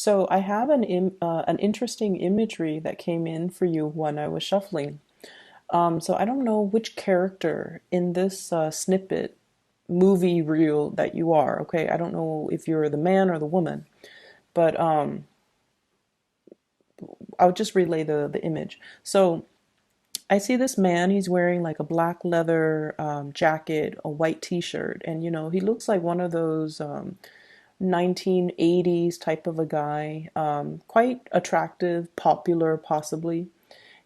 So I have an interesting imagery that came in for you when I was shuffling. So I don't know which character in this snippet movie reel that you are. Okay, I don't know if you're the man or the woman, but I'll just relay the image. So I see this man. He's wearing like a black leather jacket, a white T-shirt, and he looks like one of those 1980s type of a guy. Quite attractive, popular, possibly.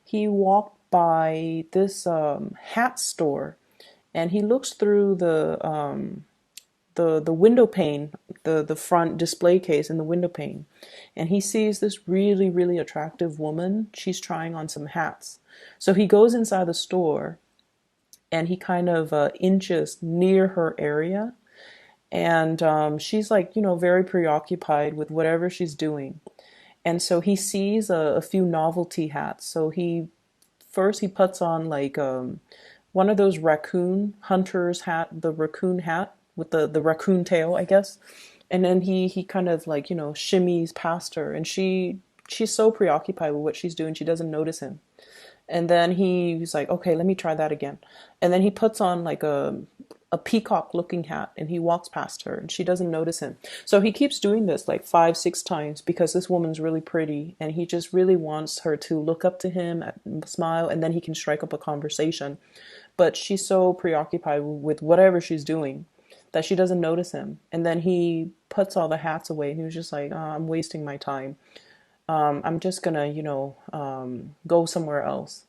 He walked by this hat store, and he looks through the window pane, the front display case in the window pane, and he sees this really really attractive woman. She's trying on some hats, so he goes inside the store and he kind of inches near her area, and she's like very preoccupied with whatever she's doing. And so he sees a few novelty hats. So he puts on like one of those raccoon hunters hat, the raccoon hat with the raccoon tail, I guess. And then he kind of like shimmies past her, and she's so preoccupied with what she's doing she doesn't notice him. And then he's like, okay, let me try that again. And then he puts on like a peacock looking hat, and he walks past her and she doesn't notice him. So he keeps doing this like 5, 6 times because this woman's really pretty and he just really wants her to look up to him, smile, and then he can strike up a conversation. But she's so preoccupied with whatever she's doing that she doesn't notice him. And then he puts all the hats away and he was just like, oh, I'm wasting my time. I'm just gonna, go somewhere else.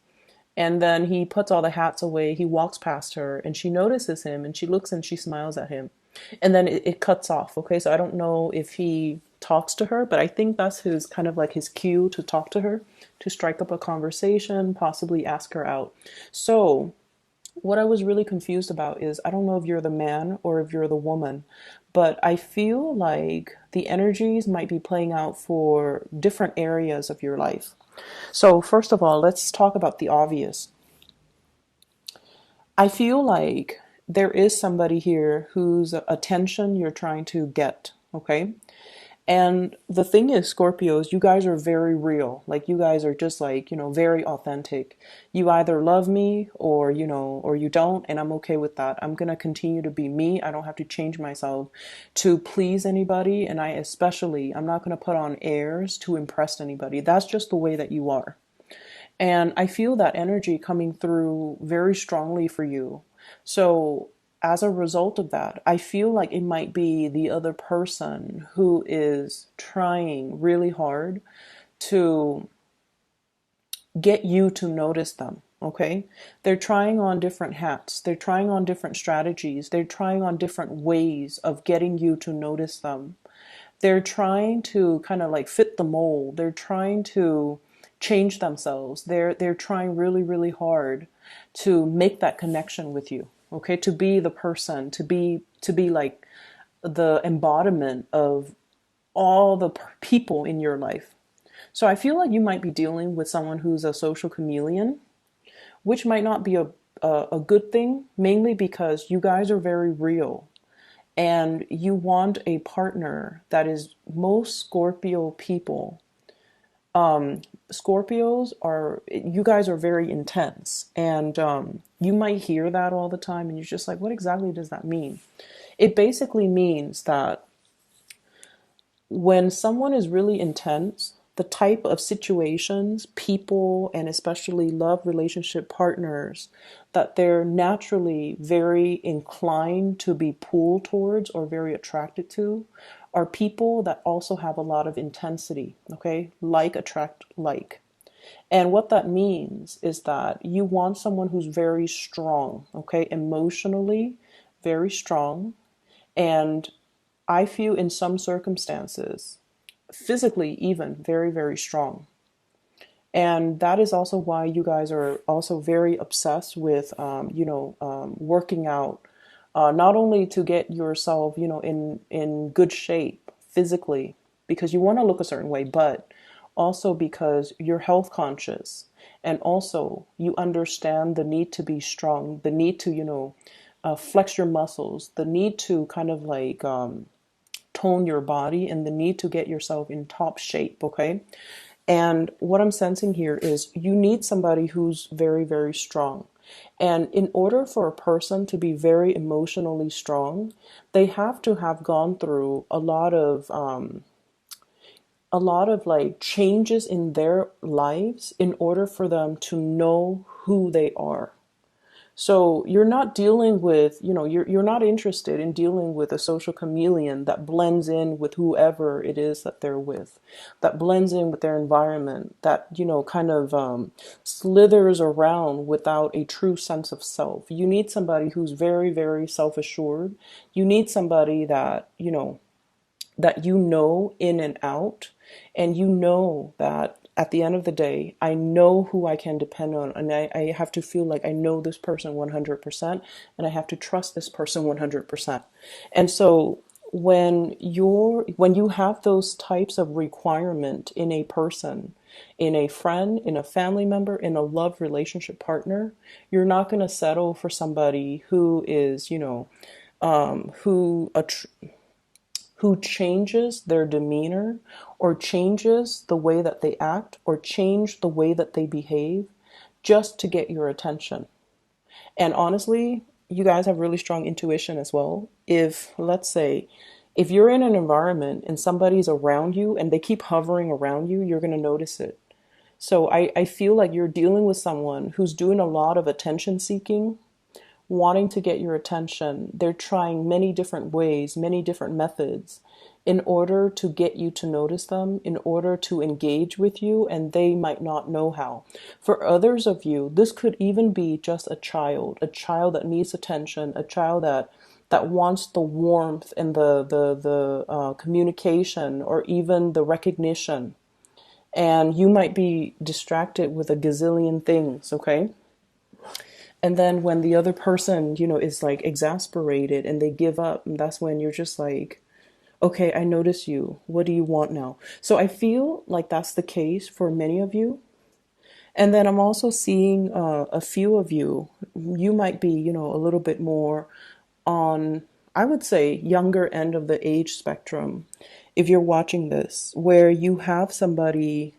And then he puts all the hats away. He walks past her and she notices him and she looks and she smiles at him. And then it cuts off. Okay, so I don't know if he talks to her, but I think that's his kind of like his cue to talk to her, to strike up a conversation, possibly ask her out. So what I was really confused about is I don't know if you're the man or if you're the woman, but I feel like the energies might be playing out for different areas of your life. So, first of all, let's talk about the obvious. I feel like there is somebody here whose attention you're trying to get, okay? And the thing is, Scorpios, you guys are very real. Like, you guys are just like, very authentic. You either love me or, or you don't, and I'm okay with that. I'm going to continue to be me. I don't have to change myself to please anybody. And I'm not going to put on airs to impress anybody. That's just the way that you are. And I feel that energy coming through very strongly for you. So, as a result of that, I feel like it might be the other person who is trying really hard to get you to notice them. Okay? They're trying on different hats, they're trying on different strategies, they're trying on different ways of getting you to notice them. They're trying to kind of like fit the mold. They're trying to change themselves. They're trying really really hard to make that connection with you. Okay, to be the person, to be like the embodiment of all the people in your life. So I feel like you might be dealing with someone who's a social chameleon, which might not be a good thing, mainly because you guys are very real and you want a partner that is most Scorpio people. Scorpios are, you guys are very intense, and you might hear that all the time and you're just like, what exactly does that mean? It basically means that when someone is really intense, the type of situations, people, and especially love relationship partners that they're naturally very inclined to be pulled towards or very attracted to are people that also have a lot of intensity, okay? Like attract like. And what that means is that you want someone who's very strong, okay? Emotionally, very strong. And I feel in some circumstances, physically even very very strong. And that is also why you guys are also very obsessed with working out, not only to get yourself in good shape physically because you want to look a certain way, but also because you're health conscious, and also you understand the need to be strong, the need to flex your muscles, the need to kind of like tone your body and the need to get yourself in top shape, okay? And what I'm sensing here is you need somebody who's very, very strong. And in order for a person to be very emotionally strong, they have to have gone through a lot of like changes in their lives in order for them to know who they are. So you're not dealing with, you're not interested in dealing with a social chameleon that blends in with whoever it is that they're with, that blends in with their environment, that, kind of slithers around without a true sense of self. You need somebody who's very, very self-assured. You need somebody that you know in and out, and you know that at the end of the day, I know who I can depend on, and I have to feel like I know this person 100%, and I have to trust this person 100%. And so when you have those types of requirement in a person, in a friend, in a family member, in a love relationship partner, you're not going to settle for somebody who is, um, who who changes their demeanor or changes the way that they act or change the way that they behave just to get your attention. And honestly, you guys have really strong intuition as well. If, let's say, if you're in an environment and somebody's around you and they keep hovering around you, you're going to notice it. So I feel like you're dealing with someone who's doing a lot of attention seeking, wanting to get your attention. They're trying many different ways, many different methods in order to get you to notice them, in order to engage with you, and they might not know how. For others of you, this could even be just a child that needs attention, a child that wants the warmth and the communication or even the recognition. And you might be distracted with a gazillion things, okay? And then when the other person, is like exasperated and they give up, and that's when you're just like, okay, I notice you. What do you want now? So I feel like that's the case for many of you. And then I'm also seeing a few of you. You might be, a little bit more on, I would say, younger end of the age spectrum. If you're watching this, where you have somebody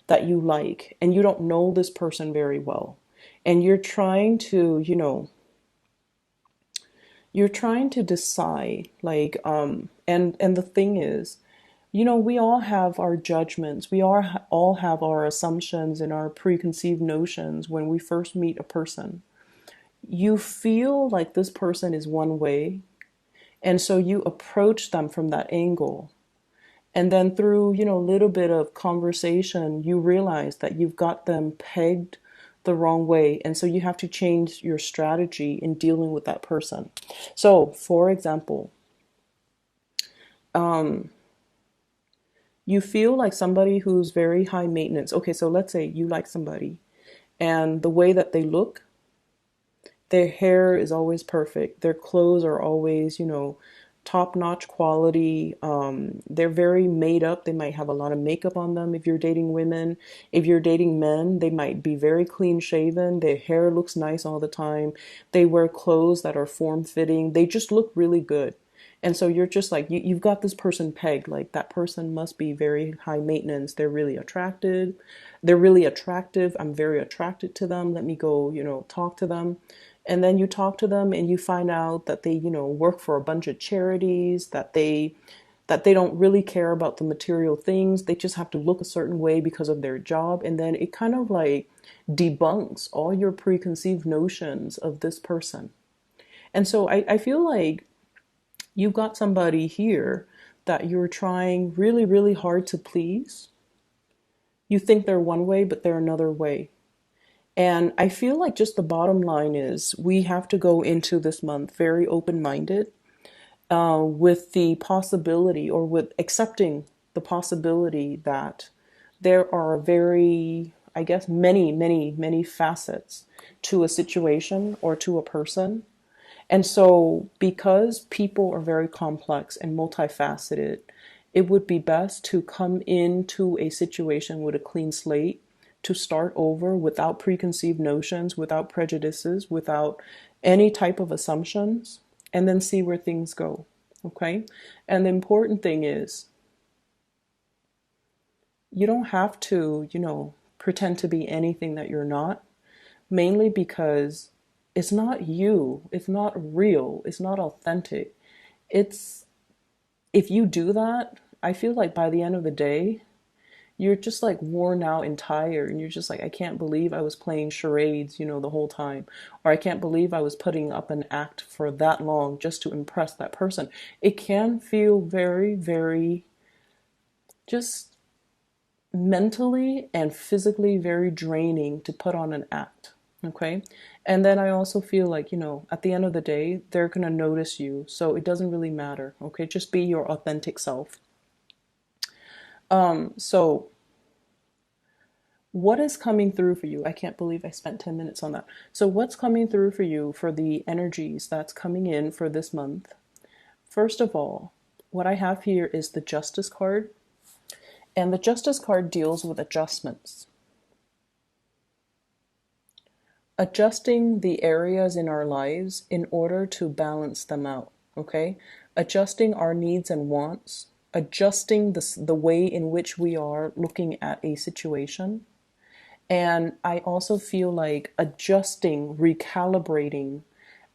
that you like and you don't know this person very well, and you're trying to decide, like, and the thing is, we all have our judgments, all have our assumptions and our preconceived notions when we first meet a person. You feel like this person is one way, and so you approach them from that angle. And then through, a little bit of conversation, you realize that you've got them pegged the wrong way. And so you have to change your strategy in dealing with that person. So, for example, you feel like somebody who's very high maintenance. Okay, so let's say you like somebody and the way that they look, their hair is always perfect. Their clothes are always, top-notch quality. They're very made up. They might have a lot of makeup on them if you're dating women. If you're dating men, they might be very clean shaven. Their hair looks nice all the time. They wear clothes that are form-fitting. They just look really good. And so you're just like, you've got this person pegged, like that person must be very high maintenance. They're really attracted. They're really attractive. I'm very attracted to them. Let me go, talk to them. And then you talk to them and you find out that they, work for a bunch of charities, that they don't really care about the material things. They just have to look a certain way because of their job. And then it kind of like debunks all your preconceived notions of this person. And so I feel like you've got somebody here that you're trying really, really hard to please. You think they're one way, but they're another way. And I feel like just the bottom line is we have to go into this month very open-minded, with the possibility or with accepting the possibility that there are very, I guess, many, many, many facets to a situation or to a person. And so, because people are very complex and multifaceted, it would be best to come into a situation with a clean slate, to start over without preconceived notions, without prejudices, without any type of assumptions, and then see where things go. Okay. And the important thing is, you don't have to, pretend to be anything that you're not, mainly because it's not you, it's not real, it's not authentic. It's, if you do that, I feel like by the end of the day, you're just like worn out and tired, and you're just like, I can't believe I was playing charades, the whole time. Or I can't believe I was putting up an act for that long just to impress that person. It can feel very, very just mentally and physically very draining to put on an act. Okay. And then I also feel like, at the end of the day, they're going to notice you. So it doesn't really matter. Okay. Just be your authentic self. So what is coming through for you? I can't believe I spent 10 minutes on that. So what's coming through for you for the energies that's coming in for this month? First of all, what I have here is the Justice card. And the Justice card deals with adjustments. Adjusting the areas in our lives in order to balance them out, okay? Adjusting our needs and wants, adjusting the way in which we are looking at a situation. And I also feel like adjusting, recalibrating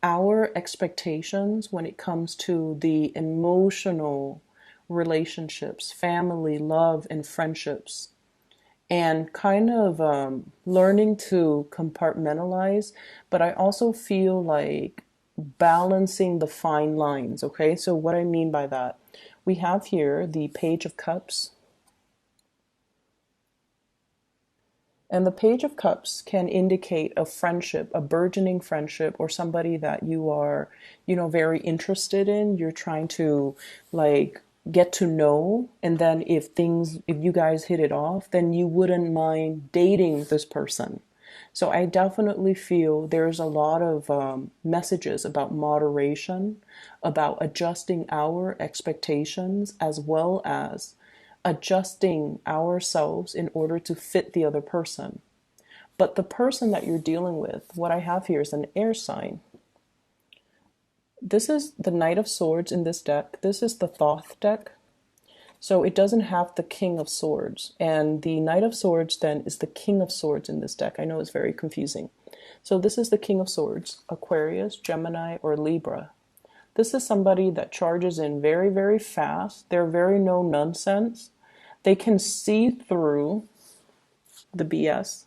our expectations when it comes to the emotional relationships, family, love, and friendships, and kind of learning to compartmentalize. But I also feel like balancing the fine lines. Okay, so what I mean by that, we have here the Page of Cups. And the Page of Cups can indicate a friendship, a burgeoning friendship, or somebody that you are, very interested in. You're trying to like get to know. And then if you guys hit it off, then you wouldn't mind dating this person. So I definitely feel there's a lot of messages about moderation, about adjusting our expectations, as well as adjusting ourselves in order to fit the other person. But the person that you're dealing with, what I have here is an air sign. This is the Knight of Swords in this deck. This is the Thoth deck. So it doesn't have the King of Swords. And the Knight of Swords then is the King of Swords in this deck. I know it's very confusing. So this is the King of Swords, Aquarius, Gemini, or Libra. This is somebody that charges in very, very fast. They're very no nonsense. They can see through the BS.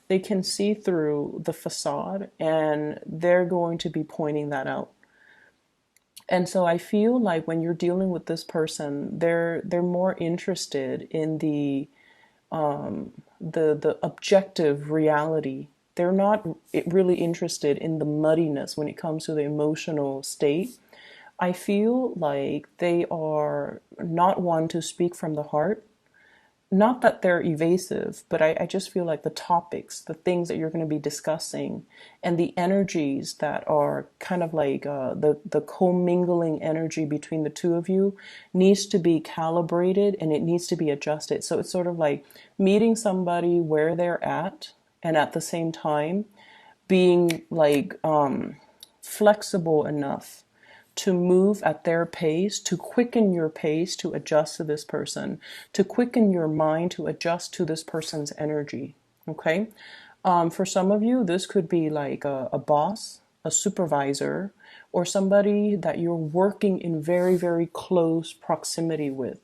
They can see through the facade, and they're going to be pointing that out. And so I feel like when you're dealing with this person, they're more interested in the objective reality. They're not really interested in the muddiness when it comes to the emotional state. I feel like they are not one to speak from the heart. Not that they're evasive, but I just feel like the topics, the things that you're going to be discussing, and the energies that are kind of like the commingling energy between the two of you needs to be calibrated, and it needs to be adjusted. So it's sort of like meeting somebody where they're at, and at the same time being like flexible enough to move at their pace, to quicken your pace to adjust to this person, to quicken your mind to adjust to this person's energy. Okay. For some of you, this could be like a boss, a supervisor, or somebody that you're working in very, very close proximity with.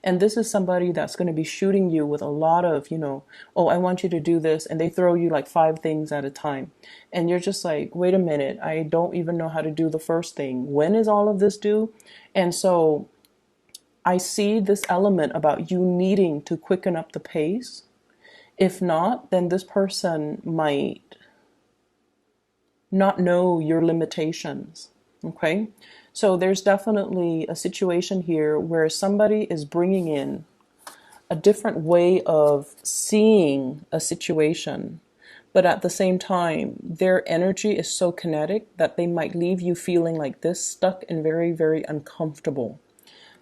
And this is somebody that's going to be shooting you with a lot of, oh, I want you to do this. And they throw you like 5 things at a time. And you're just like, wait a minute, I don't even know how to do the first thing. When is all of this due? And so I see this element about you needing to quicken up the pace. If not, then this person might not know your limitations. Okay. So there's definitely a situation here where somebody is bringing in a different way of seeing a situation, but at the same time, their energy is so kinetic that they might leave you feeling like this, stuck and very, very uncomfortable.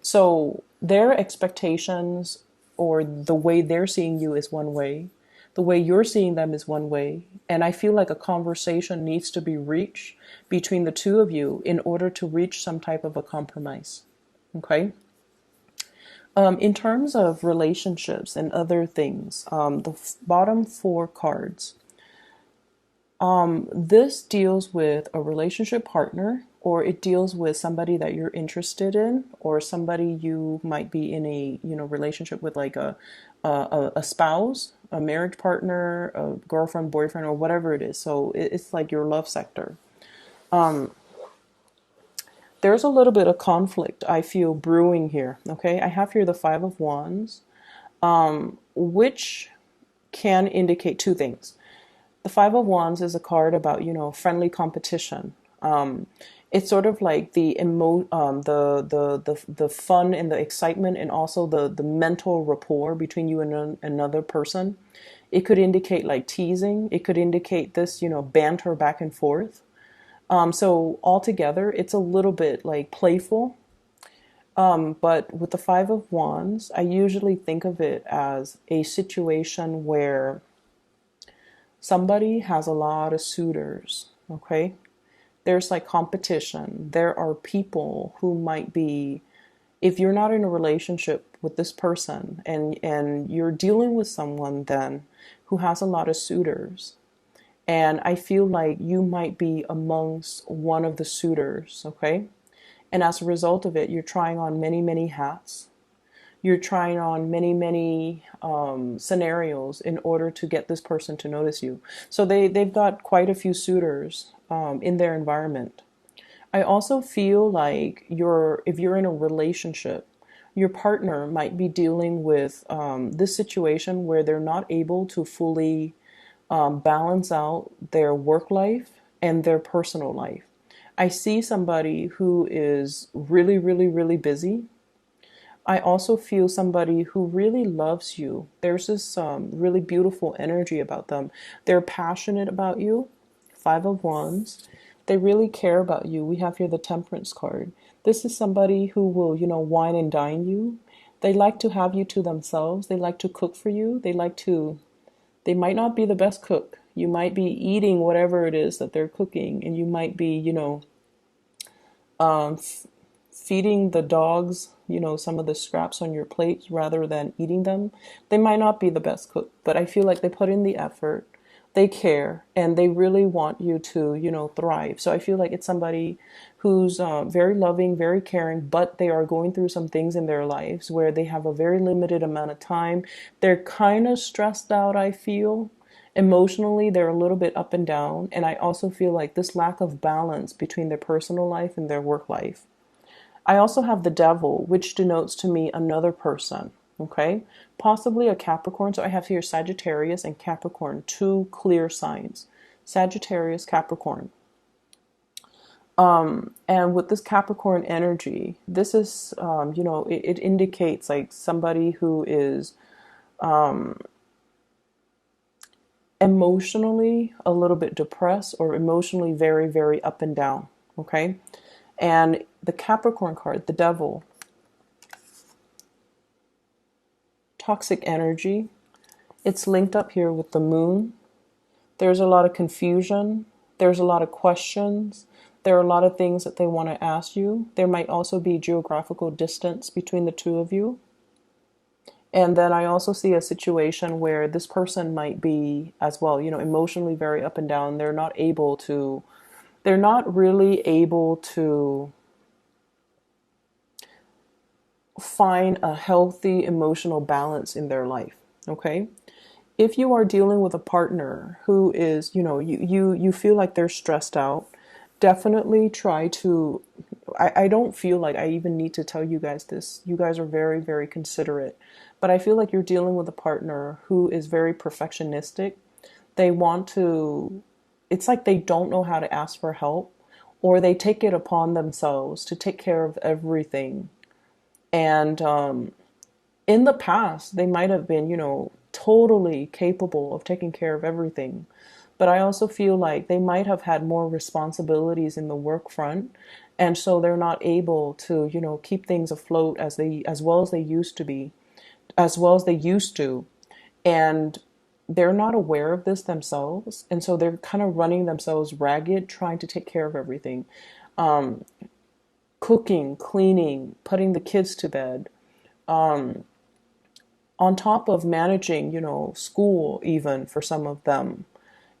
So their expectations or the way they're seeing you is one way. The way you're seeing them is one way. And I feel like a conversation needs to be reached between the two of you in order to reach some type of a compromise. Okay? In terms of relationships and other things, the bottom four cards, this deals with a relationship partner, or it deals with somebody that you're interested in, or somebody you might be in a relationship with, like a spouse, a marriage partner, a girlfriend, boyfriend, or whatever it is. So it's like your love sector. There's a little bit of conflict I feel brewing here. Okay, I have here the Five of Wands, which can indicate two things. The Five of Wands is a card about, friendly competition. It's sort of like the fun and the excitement, and also the mental rapport between you and another person. It could indicate like teasing. It could indicate this, banter back and forth. So altogether, it's a little bit like playful. But with the Five of Wands, I usually think of it as a situation where somebody has a lot of suitors, okay? There's like competition. There are people who might be, if you're not in a relationship with this person, and you're dealing with someone then who has a lot of suitors, and I feel like you might be amongst one of the suitors, okay? And as a result of it, you're trying on many, many hats. You're trying on many, many scenarios in order to get this person to notice you. So they've got quite a few suitors in their environment. I also feel like if you're in a relationship, your partner might be dealing with this situation where they're not able to fully balance out their work life and their personal life. I see somebody who is really, really, really busy. I also feel somebody who really loves you. There's this really beautiful energy about them. They're passionate about you. Five of Wands. They really care about you. We have here the Temperance card. This is somebody who will, wine and dine you. They like to have you to themselves. They like to cook for you. They might not be the best cook. You might be eating whatever it is that they're cooking, and you might be, um, feeding the dogs, some of the scraps on your plate rather than eating them. They might not be the best cook, but I feel like they put in the effort, they care, and they really want you to, thrive. So I feel like it's somebody who's very loving, very caring, but they are going through some things in their lives where they have a very limited amount of time. They're kind of stressed out, I feel. Emotionally, they're a little bit up and down. And I also feel like this lack of balance between their personal life and their work life. I also have the Devil, which denotes to me another person, okay? Possibly a Capricorn. So I have here Sagittarius and Capricorn, two clear signs. Sagittarius, Capricorn. And with this Capricorn energy, this is, it indicates like somebody who is emotionally a little bit depressed, or emotionally very, very up and down, okay? And the Capricorn card, the Devil, toxic energy, it's linked up here with the Moon. There's a lot of confusion. There's a lot of questions. There are a lot of things that they want to ask you. There might also be geographical distance between the two of you. And then I also see a situation where this person might be as well, emotionally very up and down. They're not really able to find a healthy emotional balance in their life. Okay? If you are dealing with a partner who is, you feel like they're stressed out, definitely try to, I don't feel like I even need to tell you guys this. You guys are very, very considerate. But I feel like you're dealing with a partner who is very perfectionistic. They want to, it's like they don't know how to ask for help, or they take it upon themselves to take care of everything. And in the past, they might have been, totally capable of taking care of everything. But I also feel like they might have had more responsibilities in the work front. And so they're not able to, keep things afloat as well as they used to be, as well as they used to. And they're not aware of this themselves, and so they're kind of running themselves ragged trying to take care of everything. um, Cooking, cleaning, putting the kids to bed, on top of managing, school, even for some of them,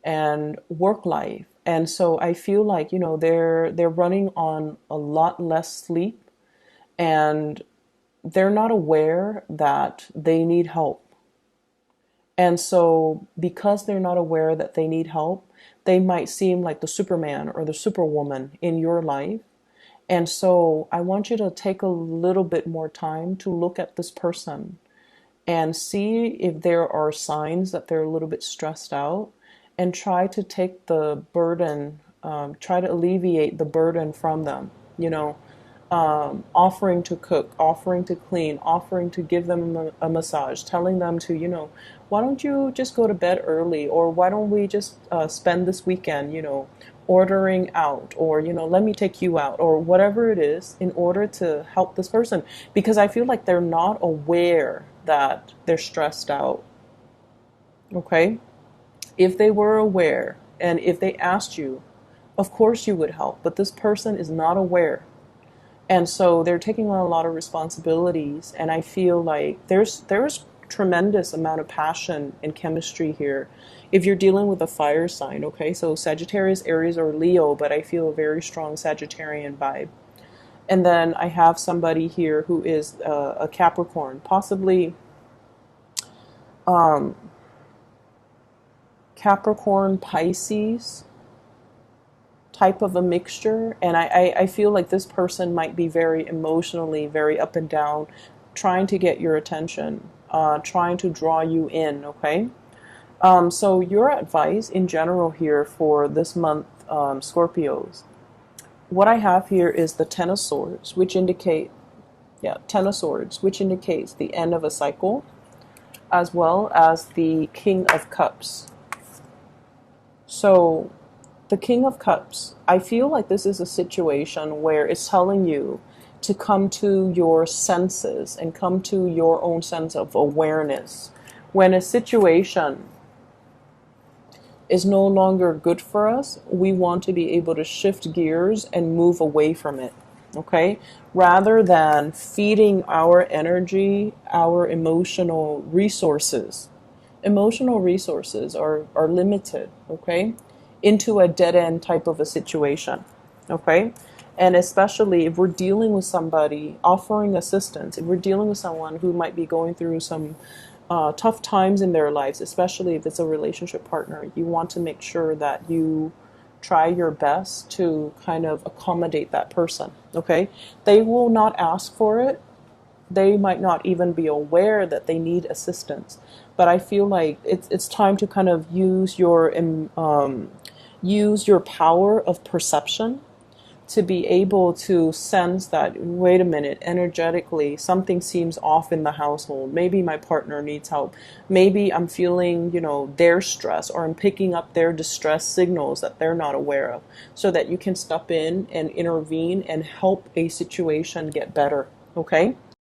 and work life. And so I feel like, they're running on a lot less sleep, and they're not aware that they need help. And so because they're not aware that they need help, they might seem like the Superman or the Superwoman in your life. And so I want you to take a little bit more time to look at this person and see if there are signs that they're a little bit stressed out, and try to take the burden, try to alleviate the burden from them. Offering to cook, offering to clean, offering to give them a massage, telling them to, why don't you just go to bed early, or why don't we just spend this weekend, ordering out, or, let me take you out, or whatever it is, in order to help this person. Because I feel like they're not aware that they're stressed out. Okay? If they were aware, and if they asked you, of course you would help, but this person is not aware. And so they're taking on a lot of responsibilities, and I feel like there's tremendous amount of passion and chemistry here. If you're dealing with a fire sign, okay, so Sagittarius, Aries, or Leo, but I feel a very strong Sagittarian vibe. And then I have somebody here who is a Capricorn, possibly Capricorn, Pisces type of a mixture. And I feel like this person might be very emotionally, very up and down, trying to get your attention, trying to draw you in, okay? So your advice in general here for this month, Scorpios, what I have here is the Ten of Swords, which indicate, yeah, Ten of Swords, which indicates the end of a cycle, as well as the King of Cups. So the King of Cups, I feel like this is a situation where it's telling you to come to your senses and come to your own sense of awareness. When a situation is no longer good for us, we want to be able to shift gears and move away from it, okay? Rather than feeding our energy, our emotional resources. Emotional resources are limited, okay? Into a dead end type of a situation, okay? And especially if we're dealing with somebody offering assistance, if we're dealing with someone who might be going through some tough times in their lives, especially if it's a relationship partner, you want to make sure that you try your best to kind of accommodate that person, okay? They will not ask for it. They might not even be aware that they need assistance. But I feel like it's time to kind of use your power of perception to be able to sense that, wait a minute, energetically, something seems off in the household. Maybe my partner needs help. Maybe I'm feeling, their stress, or I'm picking up their distress signals that they're not aware of, so that you can step in and intervene and help a situation get better. Okay?